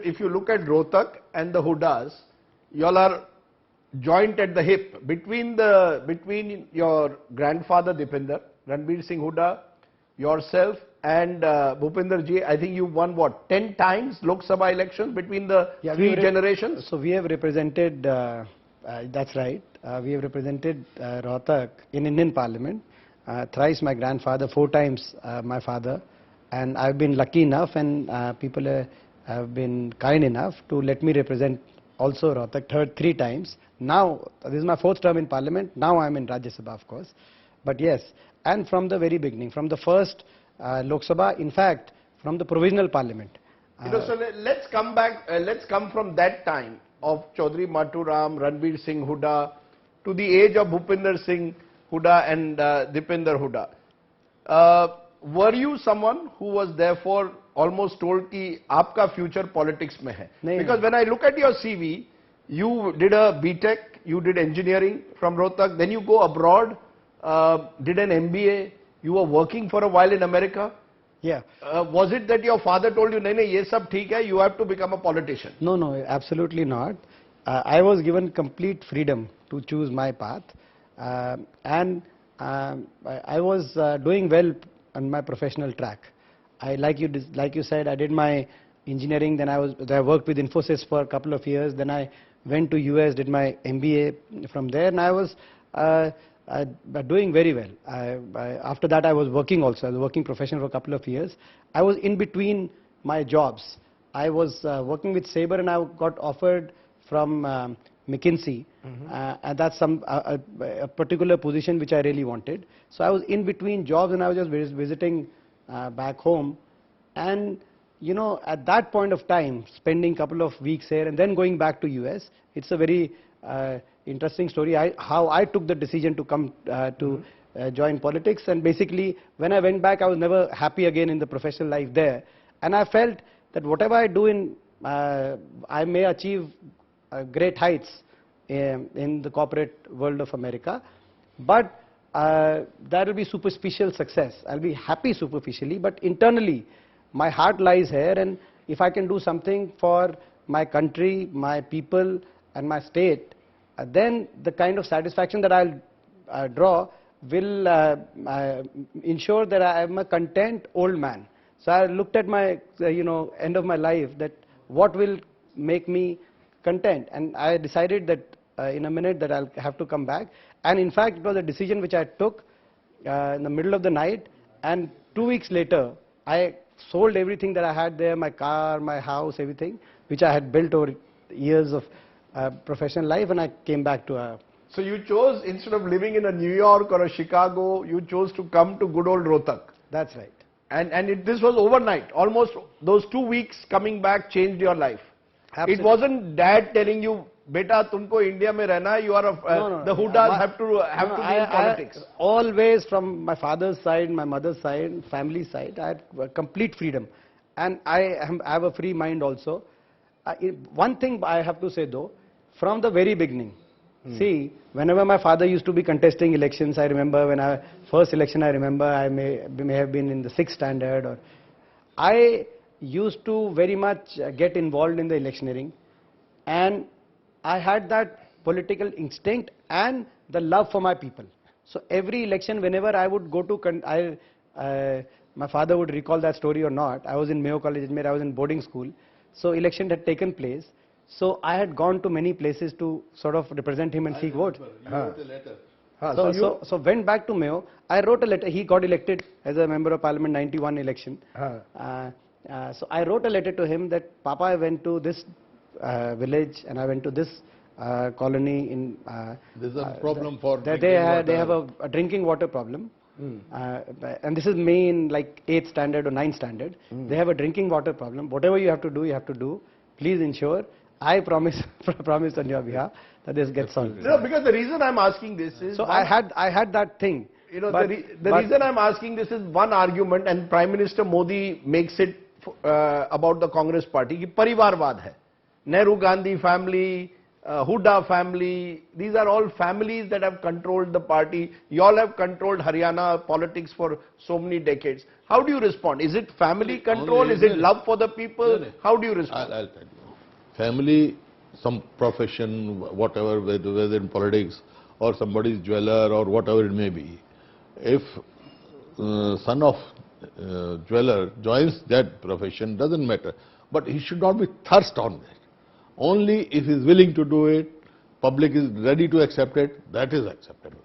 if you look at Rohtak and the Hoodas, you all are joint at the hip between your grandfather Deepender, Ranbir Singh Hooda, yourself and Bhupinder ji. I think you won what, 10 times Lok Sabha elections between the three generations? So we have represented, that's right, we have represented Rohtak in Indian Parliament, thrice my grandfather, 4 times my father, and I've been lucky enough and people have been kind enough to let me represent also Rohtak 3 times. Now, this is my 4th term in Parliament, now I'm in Rajya Sabha of course, but yes, and from the very beginning, from the first Lok Sabha, in fact, from the provisional Parliament. So let's come back, let's come from that time of Chaudhry Maturam, Ranbir Singh Hooda, to the age of Bhupinder Singh Hooda and Deepender Hooda. Were you someone who was therefore almost told कि आपका future politics में है? Because when I look at your CV, you did a BTech, you did engineering from Rohtak, then you go abroad, did an MBA, you were working for a while in America. Yeah. Was it that your father told you, नहीं ये सब ठीक है, you have to become a politician? No, no, absolutely not. I was given complete freedom to choose my path, and I was doing well on my professional track. Like you said, I did my engineering, then I worked with Infosys for a couple of years, then I went to US, did my MBA from there, and I was doing very well. After that I was working also, I was working professional for a couple of years. I was in between my jobs. I was working with Sabre and I got offered from McKinsey, and that's a particular position which I really wanted. So I was in between jobs and I was just visiting back home, and you know, at that point of time, spending a couple of weeks here and then going back to US, it's a very interesting story, how I took the decision to come to join politics. And basically when I went back, I was never happy again in the professional life there, and I felt that whatever I do in I may achieve great heights in the corporate world of America, but that will be superficial success. I'll be happy superficially, but internally my heart lies here, and if I can do something for my country, my people and my state, then the kind of satisfaction that I'll draw will ensure that I am a content old man. So I looked at my end of my life, that what will make me content, and I decided that in a minute that I'll have to come back. And in fact it was a decision which I took in the middle of the night, and 2 weeks later I sold everything that I had there, my car, my house, everything which I had built over years of professional life, and I came back to So you chose, instead of living in a New York or a Chicago, you chose to come to good old Rohtak. That's right. And this was overnight. Almost those 2 weeks coming back changed your life. Absolutely. It wasn't dad telling you, beta tumko India mein rehna hai, you are the Hoodas have to be in politics. Always from my father's side, my mother's side, family side, I had complete freedom, and I have a free mind also. One thing I have to say though, from the very beginning, see, whenever my father used to be contesting elections, I remember when first election, I remember I may have been in the 6th standard, or I used to very much get involved in the electioneering, and I had that political instinct and the love for my people. So every election, whenever I would go to, my father would recall that story or not, I was in Mayo College, I was in boarding school, so election had taken place. So I had gone to many places to sort of represent him and seek votes. You wrote a letter. So went back to Mayo. I wrote a letter. He got elected as a member of Parliament 91 election. So I wrote a letter to him that, Papa, I went to this village and I went to this colony in. There's a problem for they have a drinking water problem. And this is me in like 8th standard or 9th standard. They have a drinking water problem. Whatever you have to do, you have to do. Please ensure. I promise on your behalf that this gets solved. No, because the reason I'm asking this is... So I had that thing. You know, the reason I'm asking this is one argument, and Prime Minister Modi makes it about the Congress party, कि परिवारवाद है. Nehru Gandhi family, Hooda family, these are all families that have controlled the party. You all have controlled Haryana politics for so many decades. How do you respond? Is it family control? Is it love for the people? How do you respond? I'll tell you. Family, some profession, whatever, whether in politics or somebody's jeweler or whatever it may be. If son of jeweler joins that profession, doesn't matter. But he should not be thrust on that. Only if he is willing to do it, public is ready to accept it, that is acceptable.